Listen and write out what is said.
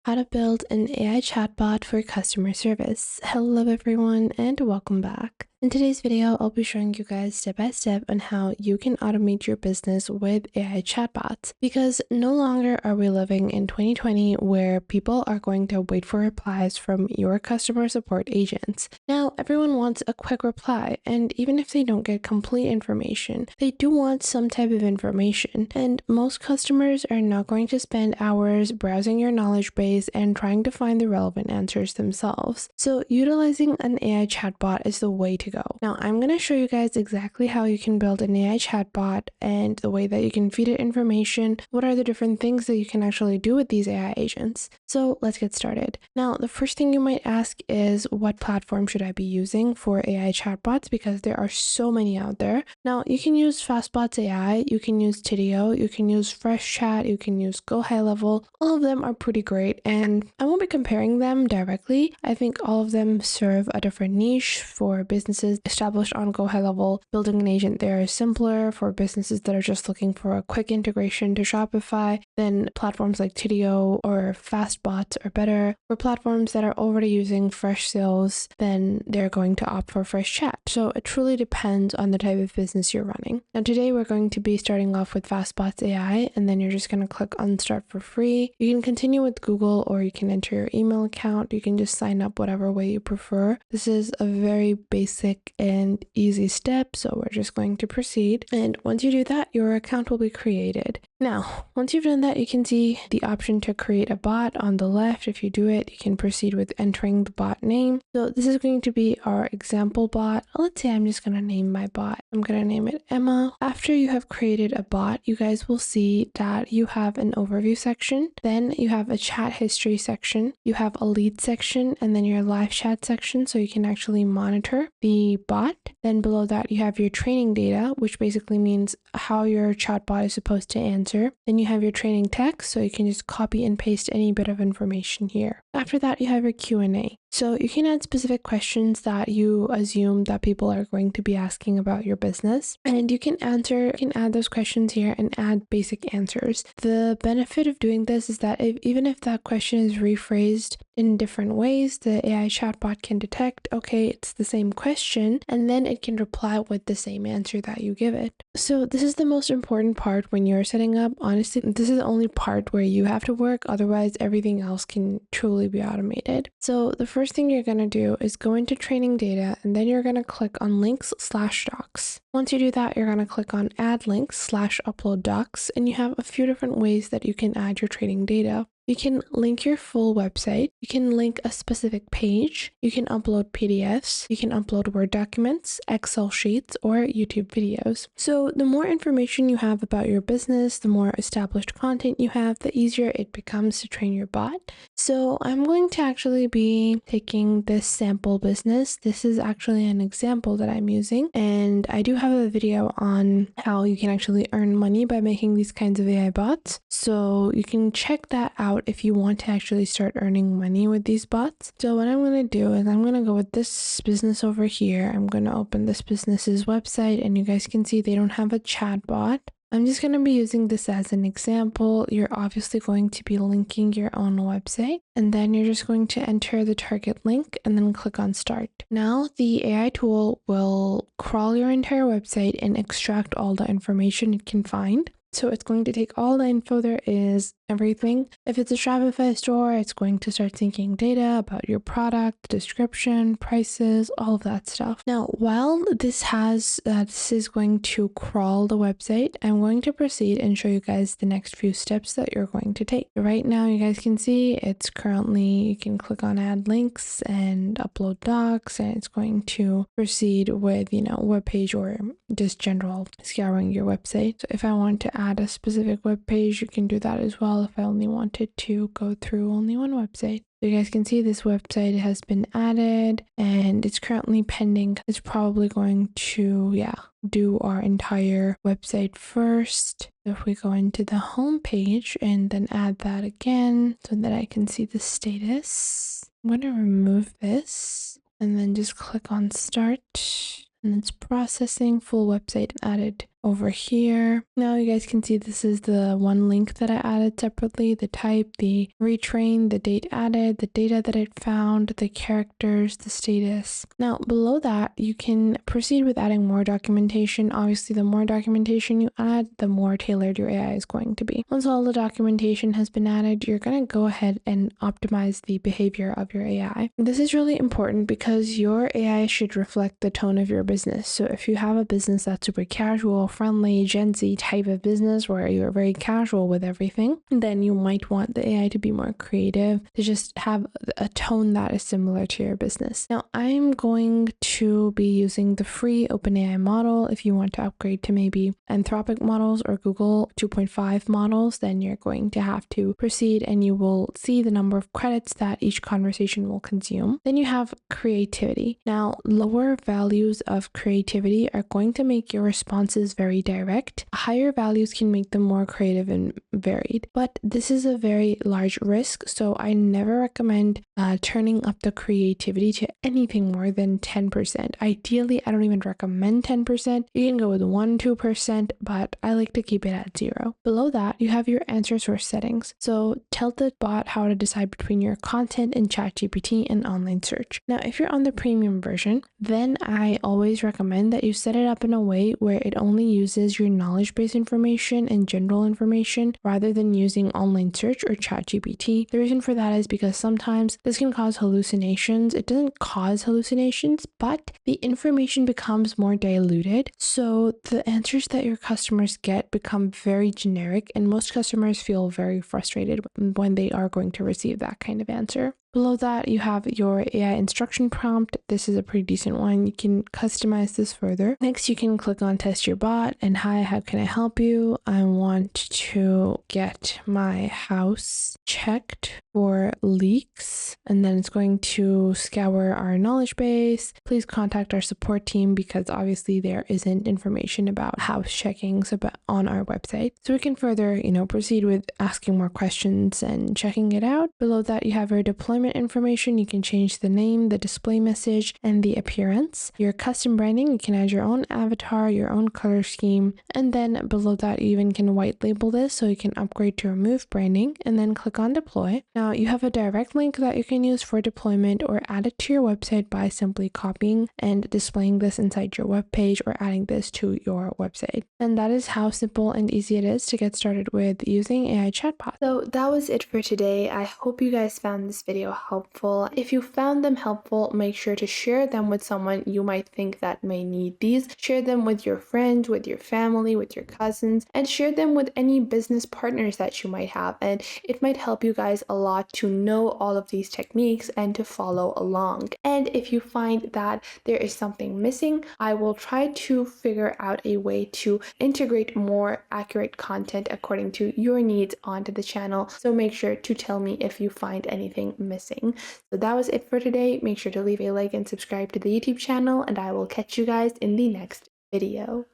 How to build an AI chatbot for customer service. Hello everyone and welcome back. In today's video, I'll be showing you guys step by step on how you can automate your business with AI chatbots, because no longer are we living in 2020 where people are going to wait for replies from your customer support agents. Now, everyone wants a quick reply, and even if they don't get complete information, they do want some type of information, and most customers are not going to spend hours browsing your knowledge base and trying to find the relevant answers themselves. So utilizing an AI chatbot is the way to go. Now, I'm going to show you guys exactly how you can build an AI chatbot and the way that you can feed it information, what are the different things that you can actually do with these AI agents. So let's get started. Now, the first thing you might ask is, what platform should I be using for AI chatbots? Because there are so many out there. Now, you can use Fastbots AI, you can use Tidio, you can use Freshchat, you can use GoHighLevel. All of them are pretty great, and I won't be comparing them directly. I think all of them serve a different niche. For businesses established on GoHighLevel, building an agent there is simpler. For businesses that are just looking for a quick integration to Shopify, then platforms like Tidio or Fastbots are better. For platforms that are already using Freshsales, then they're going to opt for Freshchat. So it truly depends on the type of business you're running. Now today we're going to be starting off with Fastbots AI, and then you're just going to click on Start for free. You can continue with Google, or you can enter your email account. You can just sign up whatever way you prefer. This is a very basic and easy step, so we're just going to proceed. And once you do that, your account will be created. Now, once you've done that, you can see the option to create a bot on the left. If you do it, you can proceed with entering the bot name. So this is going to be our example bot. Let's say I'm just going to name my bot. I'm going to name it Emma. After you have created a bot, you guys will see that you have an overview section. Then you have a chat history section. You have a lead section, and then your live chat section, so you can actually monitor the bot. Then below that, you have your training data, which basically means how your chatbot is supposed to answer. Then you have your training text, so you can just copy and paste any bit of information here. After that, you have your Q&A. So you can add specific questions that you assume that people are going to be asking about your business, and you can add those questions here and add basic answers. The benefit of doing this is that even if that question is rephrased in different ways, the AI chatbot can detect, okay, it's the same question, and then it can reply with the same answer that you give it. So this is the most important part when you're setting up. Honestly, this is the only part where you have to work, otherwise everything else can truly be automated. So the first thing you're going to do is go into training data, and then you're going to click on links/docs. Once you do that, you're going to click on add links/upload docs, and you have a few different ways that you can add your training data. You can link your full website, you can link a specific page, you can upload PDFs, you can upload Word documents, Excel sheets, or YouTube videos. So the more information you have about your business, the more established content you have, the easier it becomes to train your bot. So I'm going to actually be taking this sample business. This is actually an example that I'm using, and I do have a video on how you can actually earn money by making these kinds of AI bots. So you can check that out if you want to actually start earning money with these bots. So what I'm going to do is I'm going to go with this business over here. I'm going to open this business's website, and you guys can see they don't have a chat bot. I'm just going to be using this as an example. You're obviously going to be linking your own website, and then you're just going to enter the target link and then click on start. Now the AI tool will crawl your entire website and extract all the information it can find. So it's going to take all the info there is, everything. If it's a Shopify store, it's going to start syncing data about your product, description, prices, all of that stuff. Now, while this is going to crawl the website, I'm going to proceed and show you guys the next few steps that you're going to take. Right now, you guys can see it's currently, you can click on add links and upload docs, and it's going to proceed with, web page or just general scouring your website. So if I want to add a specific web page, you can do that as well if I only wanted to go through only one website. So you guys can see this website has been added, and it's currently pending. It's probably going to, do our entire website first. So if we go into the home page and then add that again so that I can see the status, I'm going to remove this and then just click on start. And it's processing. Full website added. over here. Now you guys can see this is the one link that I added separately, the type, the retrain, the date added, the data that it found, the characters, the status. Now below that, you can proceed with adding more documentation. Obviously, the more documentation you add, the more tailored your AI is going to be. Once all the documentation has been added, you're going to go ahead and optimize the behavior of your AI. This is really important because your AI should reflect the tone of your business. So if you have a business that's super casual, friendly, Gen Z type of business where you're very casual with everything, then you might want the AI to be more creative, to just have a tone that is similar to your business. Now, I'm going to be using the free OpenAI model. If you want to upgrade to maybe Anthropic models or Google 2.5 models, then you're going to have to proceed and you will see the number of credits that each conversation will consume. Then you have creativity. Now, lower values of creativity are going to make your responses very direct. Higher values can make them more creative and varied, but this is a very large risk, so I never recommend turning up the creativity to anything more than 10%. Ideally, I don't even recommend 10%. You can go with 1-2%, but I like to keep it at 0. Below that, you have your answer source settings. So tell the bot how to decide between your content in ChatGPT and online search. Now, if you're on the premium version, then I always recommend that you set it up in a way where it only uses your knowledge-based information and general information rather than using online search or ChatGPT. The reason for that is because sometimes this can cause hallucinations. It doesn't cause hallucinations, but the information becomes more diluted. So the answers that your customers get become very generic, and most customers feel very frustrated when they are going to receive that kind of answer. Below that, you have your AI instruction prompt. This is a pretty decent one. You can customize this further. Next, you can click on test your bot and hi, how can I help you? I want to get my house checked for leaks, and then it's going to scour our knowledge base. Please contact our support team because obviously there isn't information about house checkings on our website. So we can further, proceed with asking more questions and checking it out. Below that, you have your deployment information. You can change the name, the display message, and the appearance. Your custom branding, you can add your own avatar, your own color scheme, and then below that, you even can white label this so you can upgrade to remove branding and then click on deploy. Now you have a direct link that you can use for deployment or add it to your website by simply copying and displaying this inside your web page or adding this to your website. And that is how simple and easy it is to get started with using AI chatbot. So that was it for today. I hope you guys found this video helpful. If you found them helpful, make sure to share them with someone you might think that may need these. Share them with your friends, with your family, with your cousins, and share them with any business partners that you might have. And it might help you guys a lot to know all of these techniques and to follow along. And if you find that there is something missing, I will try to figure out a way to integrate more accurate content according to your needs onto the channel. So make sure to tell me if you find anything missing. So that was it for today. Make sure to leave a like and subscribe to the YouTube channel, and I will catch you guys in the next video.